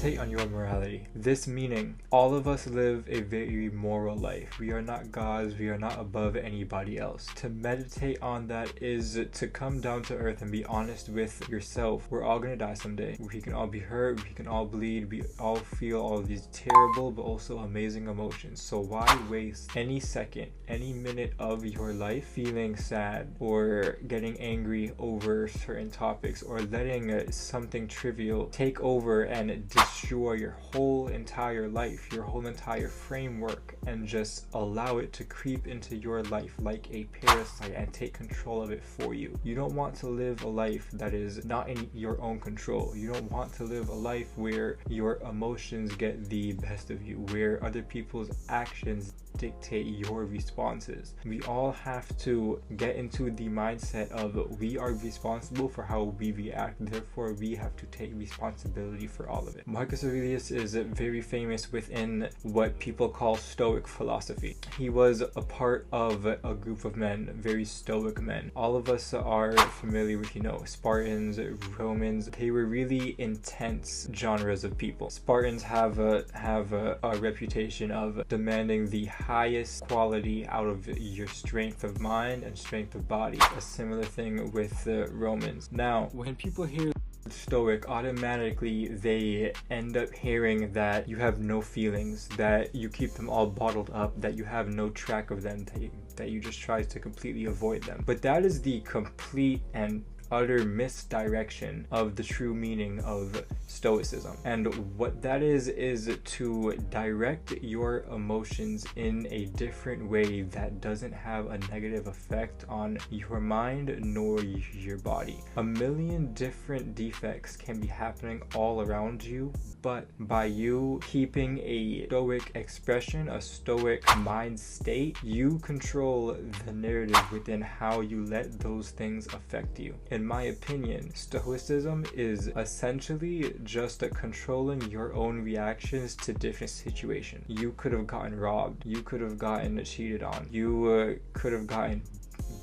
meditate on your morality. This meaning, all of us live a very moral life. We are not gods, we are not above anybody else. To meditate on that is to come down to earth and be honest with yourself. We're all gonna die someday. We can all be hurt, we can all bleed, we all feel all of these terrible but also amazing emotions. So why waste any second, any minute of your life feeling sad or getting angry over certain topics, or letting something trivial take over and destroy your whole entire life, your whole entire framework, and just allow it to creep into your life like a parasite and take control of it for you. You don't want to live a life that is not in your own control. You don't want to live a life where your emotions get the best of you, where other people's actions dictate your responses. We all have to get into the mindset of we are responsible for how we react, therefore we have to take responsibility for all of it. Marcus Aurelius is very famous within what people call Stoic philosophy. He was a part of a group of men, very stoic men. All of us are familiar with, Spartans, Romans. They were really intense genres of people. Spartans have a reputation of demanding the highest quality out of your strength of mind and strength of body. A similar thing with the Romans. Now, when people hear Stoic, automatically they end up hearing that you have no feelings, that you keep them all bottled up, that you have no track of them, that you just try to completely avoid them. But that is the complete and utter misdirection of the true meaning of Stoicism. And what that is to direct your emotions in a different way that doesn't have a negative effect on your mind nor your body. A million different defects can be happening all around you, but by you keeping a stoic expression, a stoic mind state, you control the narrative within how you let those things affect you. In my opinion, Stoicism is essentially just controlling your own reactions to different situations. You could have gotten robbed, you could have gotten cheated on, you could have gotten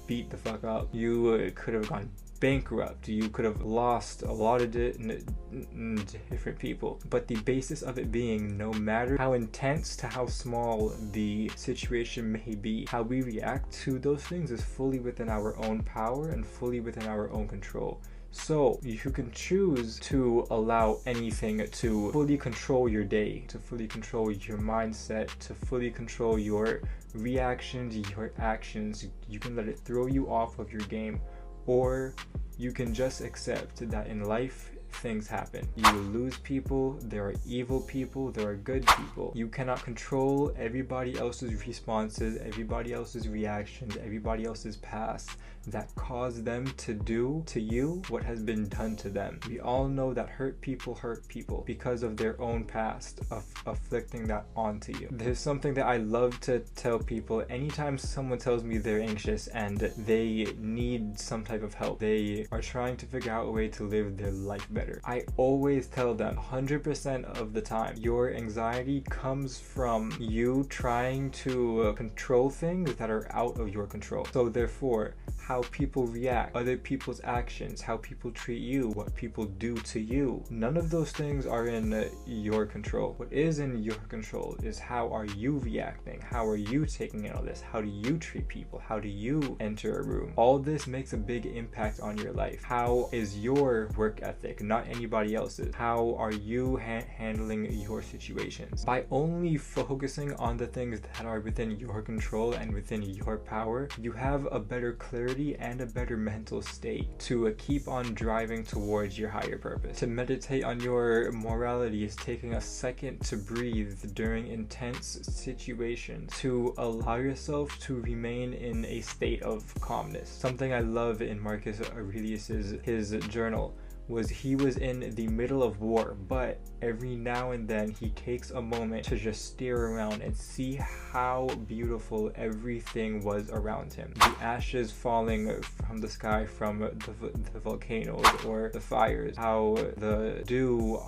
beat the fuck up, you could have gone bankrupt, you could have lost a lot of different people. But the basis of it being, no matter how intense to how small the situation may be, how we react to those things is fully within our own power and fully within our own control. So you can choose to allow anything to fully control your day, to fully control your mindset, to fully control your reactions, your actions. You can let it throw you off of your game, or you can just accept that in life things happen. You will lose people, there are evil people, there are good people. You cannot control everybody else's responses, everybody else's reactions, everybody else's past that caused them to do to you what has been done to them. We all know that hurt people because of their own past, of afflicting that onto you. There's something that I love to tell people anytime someone tells me they're anxious and they need some type of help, they are trying to figure out a way to live their life better. I always tell them 100% of the time, your anxiety comes from you trying to control things that are out of your control. So therefore, how people react, other people's actions, how people treat you, what people do to you, none of those things are in your control. What is in your control is how are you reacting, how are you taking in all this, how do you treat people, how do you enter a room. All this makes a big impact on your life. How is your work ethic, not anybody else's? How are you handling your situations? By only focusing on the things that are within your control and within your power, you have a better clarity and a better mental state to keep on driving towards your higher purpose. To meditate on your morality is taking a second to breathe during intense situations, to allow yourself to remain in a state of calmness. Something I love in Marcus Aurelius's his journal was he was in the middle of war, but every now and then he takes a moment to just stare around and see how beautiful everything was around him. The ashes falling from the sky from the volcanoes or the fires, how the dew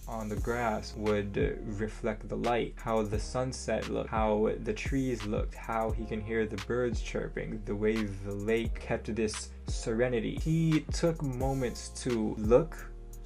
on the grass would reflect the light, how the sunset looked, how the trees looked, how he can hear the birds chirping, the way the lake kept this serenity. He took moments to look,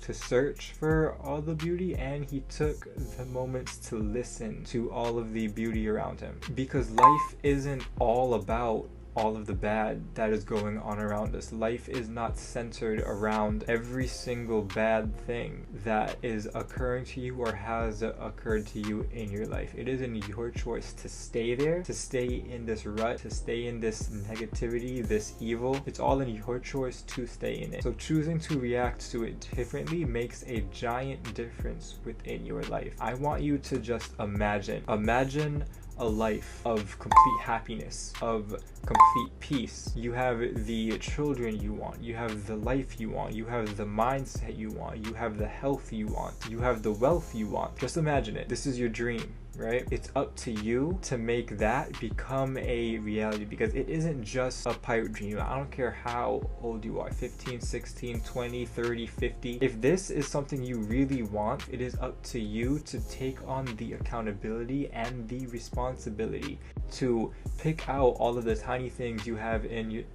to search for all the beauty, and he took the moments to listen to all of the beauty around him. Because life isn't all about all of the bad that is going on around us. Life is not centered around every single bad thing that is occurring to you or has occurred to you in your life. It is in your choice to stay there, to stay in this rut, to stay in this negativity, this evil. It's all in your choice to stay in it. So choosing to react to it differently makes a giant difference within your life. I want you to just imagine a life of complete happiness, of complete peace. You have the children you want, you have the life you want, you have the mindset you want, you have the health you want, you have the wealth you want. Just imagine it. This is your dream, right? It's up to you to make that become a reality, because it isn't just a pipe dream. I don't care how old you are, 15, 16, 20, 30, 50. If this is something you really want, it is up to you to take on the accountability and the responsibility to pick out all of the tiny things you have in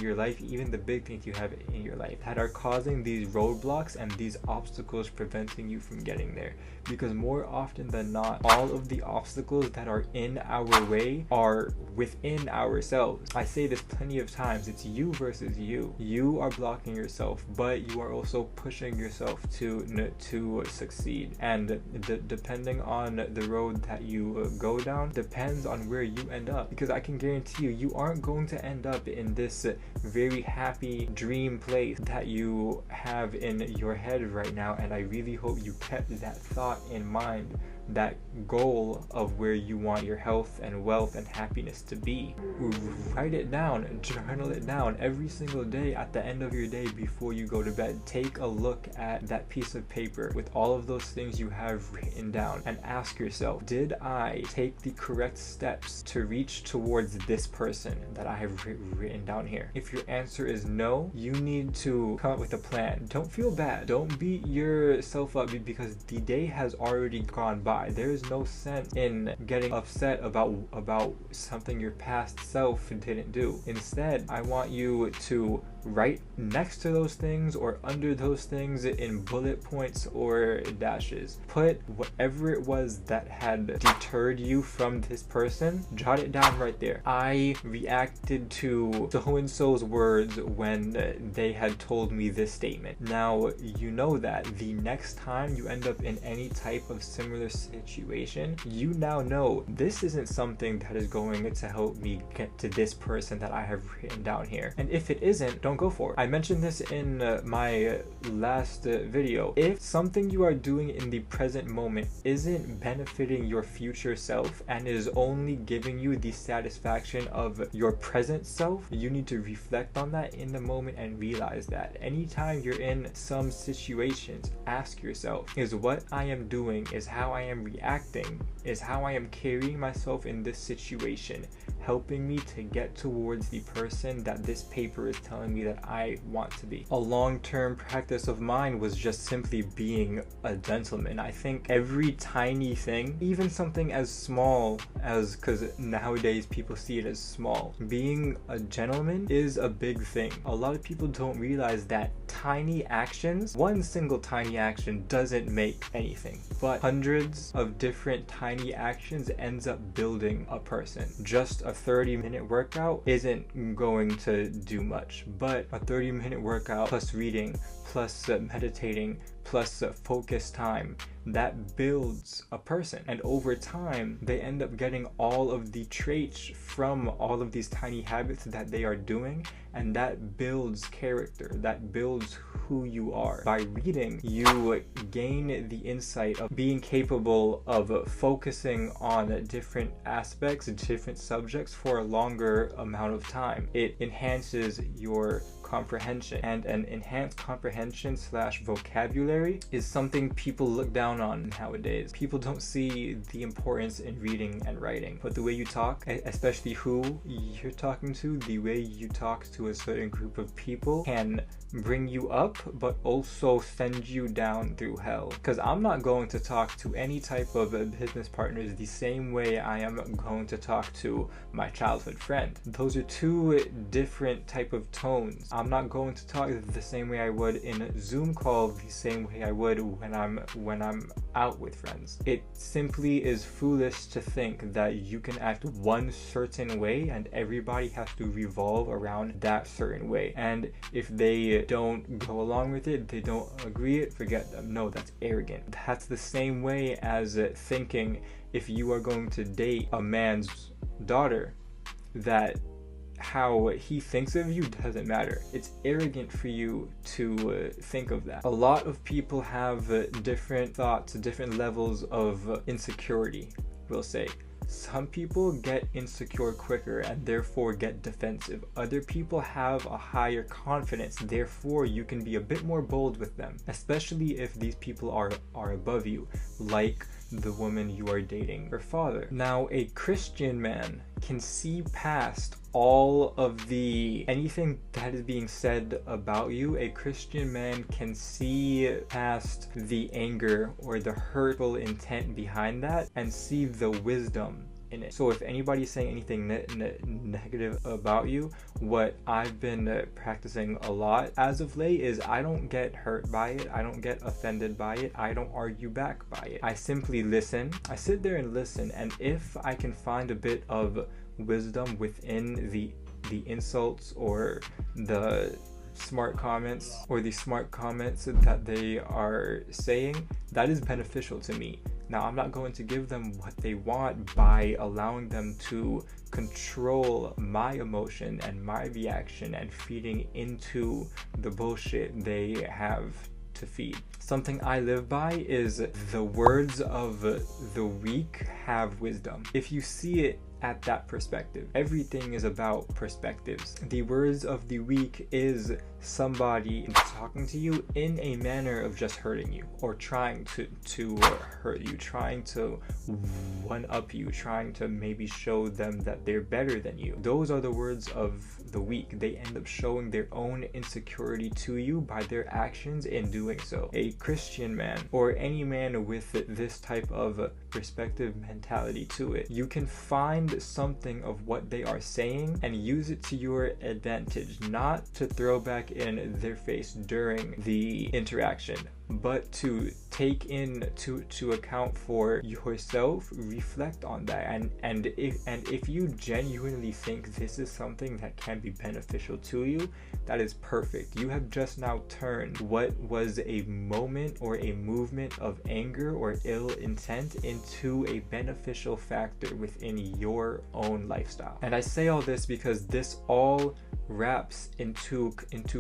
your life, even the big things you have in your life that are causing these roadblocks and these obstacles preventing you from getting there. Because more often than not, all of the obstacles that are in our way are within ourselves. I say this plenty of times, it's you versus you. You are blocking yourself, but you are also pushing yourself to succeed. And depending on the road that you go down depends on where you end up. Because I can guarantee you aren't going to end up in this very happy dream place that you have in your head right now. And I really hope you kept that thought in mind, that goal of where you want your health and wealth and happiness to be. Write it down, journal it down every single day. At the end of your day before you go to bed, take a look at that piece of paper with all of those things you have written down and ask yourself, did I take the correct steps to reach towards this person that I have written down here? If your answer is no, you need to come up with a plan. Don't feel bad, don't beat yourself up because the day has already gone by. There is no sense in getting upset about something your past self didn't do. Instead, I want you to write next to those things or under those things in bullet points or dashes. Put whatever it was that had deterred you from this person, jot it down right there. I reacted to so-and-so's words when they had told me this statement. Now, you know that the next time you end up in any type of similar situation, you now know this isn't something that is going to help me get to this person that I have written down here. And if it isn't, don't go for it. I mentioned this in my last video. If something you are doing in the present moment isn't benefiting your future self and is only giving you the satisfaction of your present self, you need to reflect on that in the moment and realize that anytime you're in some situations, ask yourself, is what I am doing, is how I am reacting, is how I am carrying myself in this situation helping me to get towards the person that this paper is telling me that I want to be? A long-term practice of mine was just simply being a gentleman. I think every tiny thing, even something as small as, because nowadays people see it as small, being a gentleman is a big thing. A lot of people don't realize that tiny actions, one single tiny action doesn't make anything, but hundreds of different tiny actions ends up building a person. Just a 30-minute workout isn't going to do much, but a 30-minute workout plus reading plus meditating plus focus time, that builds a person. And over time, they end up getting all of the traits from all of these tiny habits that they are doing, and that builds character, that builds who you are. By reading, you gain the insight of being capable of focusing on different aspects, different subjects for a longer amount of time. It enhances your comprehension, and an enhanced comprehension / vocabulary is something people look down on nowadays. People don't see the importance in reading and writing, but the way you talk, especially who you're talking to, the way you talk to a certain group of people can bring you up but also send you down through hell. Because I'm not going to talk to any type of business partners the same way I am going to talk to my childhood friend. Those are two different type of tones. I'm not going to talk the same way I would in a Zoom call, the same way I would when I'm out with friends. It simply is foolish to think that you can act one certain way and everybody has to revolve around that certain way. And if they don't go along with it, they don't agree it, forget them. No, that's arrogant. That's the same way as thinking if you are going to date a man's daughter, that how he thinks of you doesn't matter. It's arrogant for you to think of that. A lot of people have different thoughts, different levels of insecurity, we'll say. Some people get insecure quicker and therefore get defensive. Other people have a higher confidence, therefore you can be a bit more bold with them, especially if these people are above you, like the woman you are dating, her father. Now, a Christian man can see past all of the anything that is being said about you. A Christian man can see past the anger or the hurtful intent behind that and see the wisdom in it. So if anybody's saying anything negative about you, what I've been practicing a lot as of late is I don't get hurt by it, I don't get offended by it, I don't argue back by it. I simply listen. I sit there and listen, and if I can find a bit of wisdom within the insults or the smart comments that they are saying, that is beneficial to me. Now, I'm not going to give them what they want by allowing them to control my emotion and my reaction and feeding into the bullshit they have to feed. Something I live by is the words of the weak have wisdom. If you see it at that perspective, everything is about perspectives. The words of the weak is somebody talking to you in a manner of just hurting you or trying to hurt you, trying to one up you, trying to maybe show them that they're better than you. Those are the words of the weak. They end up showing their own insecurity to you by their actions in doing so. A Christian man or any man with this type of perspective mentality to it, you can find something of what they are saying and use it to your advantage, not to throw back in their face during the interaction, but to take into account for yourself, reflect on that, and if you genuinely think this is something that can be beneficial to you, that is perfect. You have just now turned what was a moment or a movement of anger or ill intent into a beneficial factor within your own lifestyle. And I say all this because this all wraps into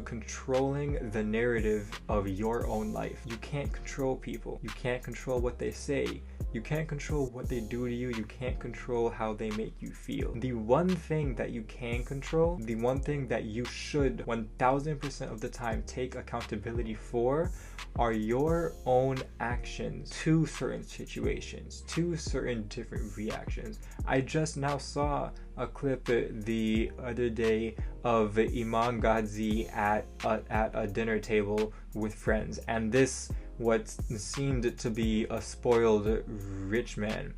controlling the narrative of your own life. You can't control people. You can't control what they say. You can't control what they do to you. You can't control how they make you feel. The one thing that you can control, the one thing that you should 1000% of the time take accountability for, are your own actions to certain situations, to certain different reactions. I just now saw a clip the other day of Imam Ghazi at a dinner table with friends, and this what seemed to be a spoiled rich man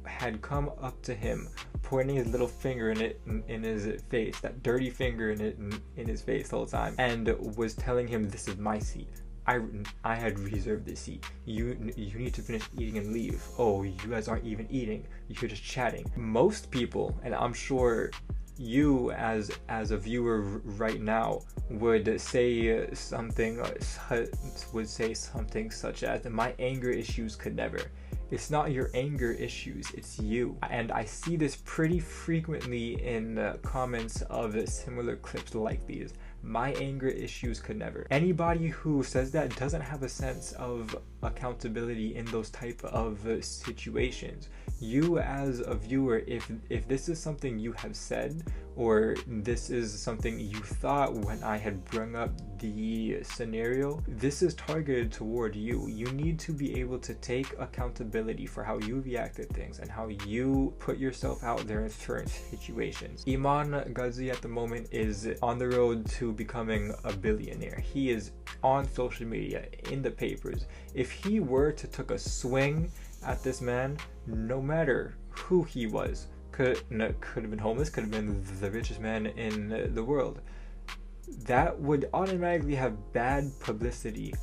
had come up to him, pointing his little finger in his face, that dirty finger in his face the whole time, and was telling him, "This is my seat. I had reserved this seat. You need to finish eating and leave. Oh, you guys aren't even eating. You're just chatting." Most people, and I'm sure you as a viewer right now, would say something such as, "My anger issues could never." It's not your anger issues, it's you. And I see this pretty frequently in comments of similar clips like these. My anger issues could never. Anybody who says that doesn't have a sense of accountability in those type of situations. You as a viewer, if this is something you have said, or this is something you thought when I had brought up the scenario, this is targeted toward you. You need to be able to take accountability for how you react to things and how you put yourself out there in certain situations. Imam Ghazi at the moment is on the road to becoming a billionaire. He is on social media, in the papers. If he were to take a swing at this man, no matter who he was, could have been homeless, could have been the richest man in the world, that would automatically have bad publicity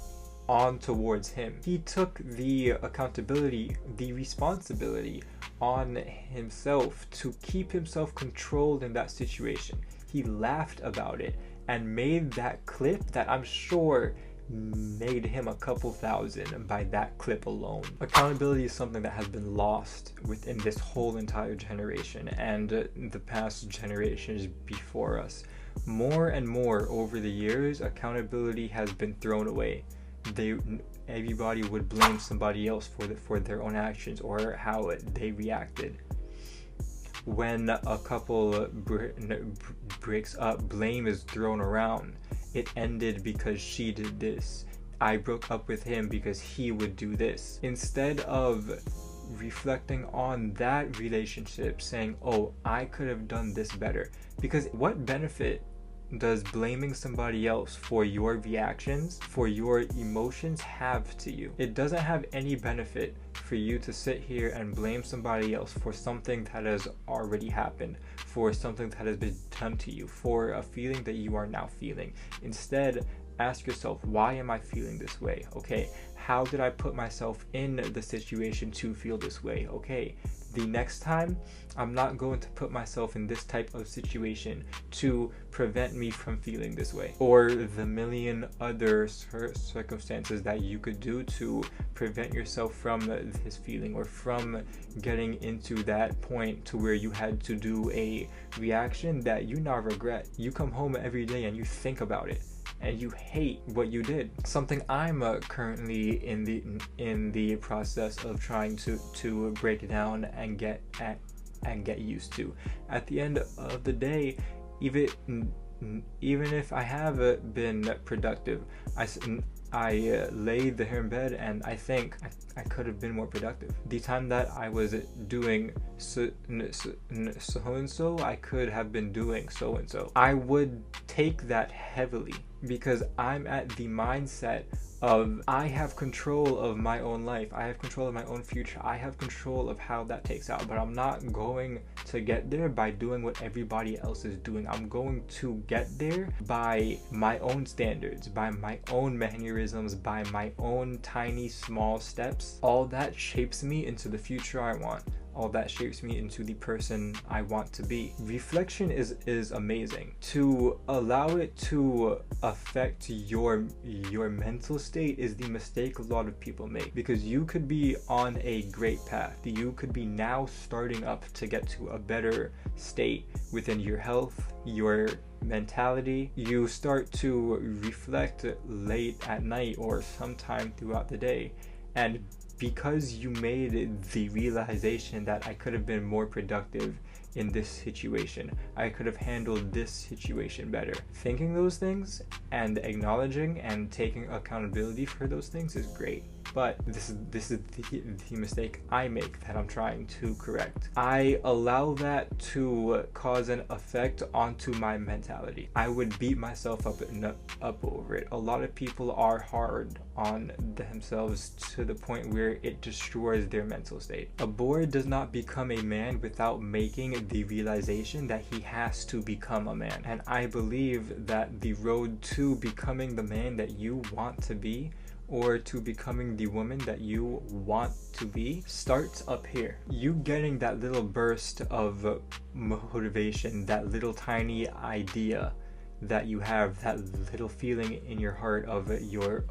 on towards him. He took the accountability, the responsibility on himself to keep himself controlled in that situation. He laughed about it and made that clip that I'm sure made him a couple thousand by that clip alone. Accountability is something that has been lost within this whole entire generation and the past generations before us. More and more over the years, accountability has been thrown away. Everybody would blame somebody else for their own actions or how they reacted. When a couple breaks up, blame is thrown around. It ended because she did this. I broke up with him because he would do this. Instead of reflecting on that relationship, saying, oh, I could have done this better. Because what benefit does blaming somebody else for your reactions, for your emotions have to you? It doesn't have any benefit for you to sit here and blame somebody else for something that has already happened, for something that has been done to you, for a feeling that you are now feeling. Instead, ask yourself, why am I feeling this way? Okay, how did I put myself in the situation to feel this way? Okay, the next time, I'm not going to put myself in this type of situation to prevent me from feeling this way. Or the million other circumstances that you could do to prevent yourself from this feeling or from getting into that point to where you had to do a reaction that you now regret. You come home every day and you think about it and you hate what you did. Something I'm currently in the process of trying to break down and get used to. At the end of the day, even if I have been productive, I lay there in bed and I think I could have been more productive. The time that I was doing so and so, I could have been doing so and so. I would take that heavily because I'm at the mindset of I have control of my own life. I have control of my own future. I have control of how that takes out. But I'm not going to get there by doing what everybody else is doing. I'm going to get there by my own standards, by my own mannerisms, by my own tiny small steps. All that shapes me into the future I want. All that shapes me into the person I want to be. Reflection is amazing. To allow it to affect your mental state is the mistake a lot of people make, because you could be on a great path. You could be now starting up to get to a better state within your health, your mentality. You start to reflect late at night or sometime throughout the day, and because you made the realization that I could have been more productive in this situation, I could have handled this situation better. Thinking those things and acknowledging and taking accountability for those things is great. But this is the mistake I make that I'm trying to correct. I allow that to cause an effect onto my mentality. I would beat myself up over it. A lot of people are hard on themselves to the point where it destroys their mental state. A boy does not become a man without making the realization that he has to become a man. And I believe that the road to becoming the man that you want to be, or to becoming the woman that you want to be, starts up here. You getting that little burst of motivation, that little tiny idea that you have, that little feeling in your heart of your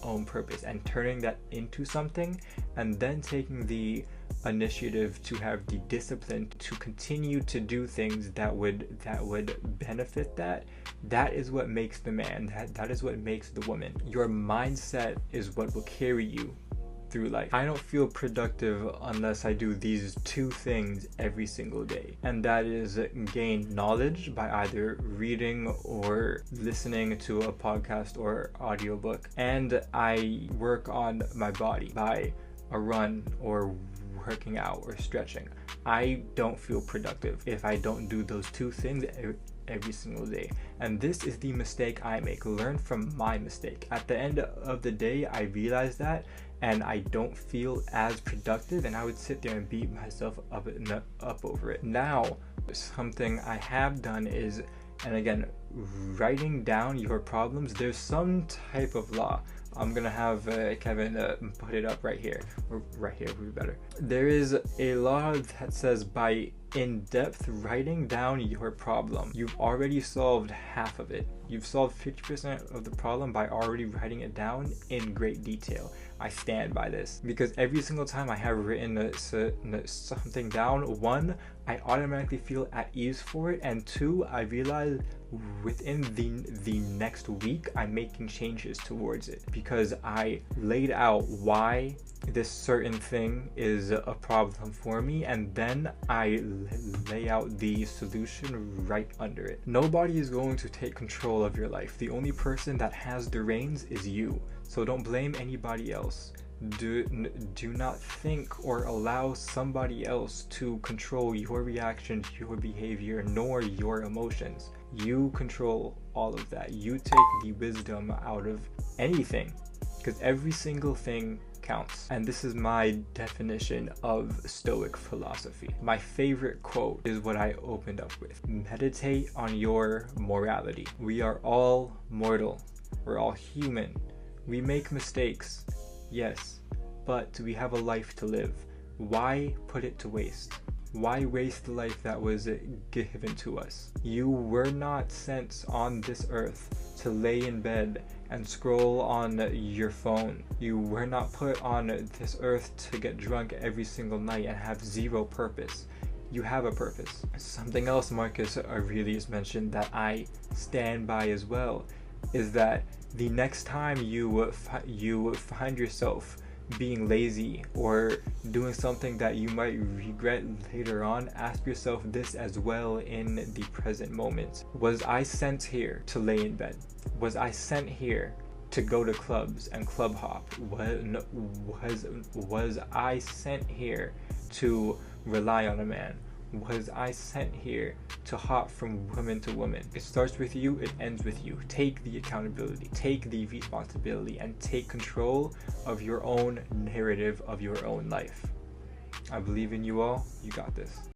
own purpose, and turning that into something, and then taking the initiative to have the discipline to continue to do things that would benefit that is what makes the man, that is what makes the woman. Your mindset is what will carry you through life. I don't feel productive unless I do these two things every single day, and that is gain knowledge by either reading or listening to a podcast or audiobook, and I work on my body by a run or working out or stretching. I don't feel productive if I don't do those two things every single day. And this is the mistake I make. Learn from my mistake. At the end of the day, I realize that, and I don't feel as productive, and I would sit there and beat myself up over it. Now, something I have done is, and again, writing down your problems, there's some type of law. I'm gonna have Kevin put it up right here, or right here would be better. There is a law that says by in-depth writing down your problem, you've already solved half of it. You've solved 50% of the problem by already writing it down in great detail. I stand by this because every single time I have written something down, one, I automatically feel at ease for it, and two, I realize within the next week I'm making changes towards it because I laid out why this certain thing is a problem for me, and then I lay out the solution right under it. Nobody is going to take control of your life. The only person that has the reins is you. So don't blame anybody else. Do not think or allow somebody else to control your reactions, your behavior, nor your emotions. You control all of that. You take the wisdom out of anything, because every single thing counts. And this is my definition of Stoic philosophy. My favorite quote is what I opened up with. Meditate on your morality. We are all mortal. We're all human. We make mistakes, yes, but we have a life to live. Why put it to waste? Why waste the life that was given to us? You were not sent on this earth to lay in bed and scroll on your phone. You were not put on this earth to get drunk every single night and have zero purpose. You have a purpose. Something else Marcus Aurelius mentioned that I stand by as well is that the next time you find yourself being lazy or doing something that you might regret later on, ask yourself this as well in the present moment. Was I sent here to lay in bed? Was I sent here to go to clubs and club hop? Was I sent here to rely on a man? Was I sent here to hop from woman to woman? It starts with you, it ends with you. Take the accountability, take the responsibility, and take control of your own narrative of your own life. I believe in you all. You got this.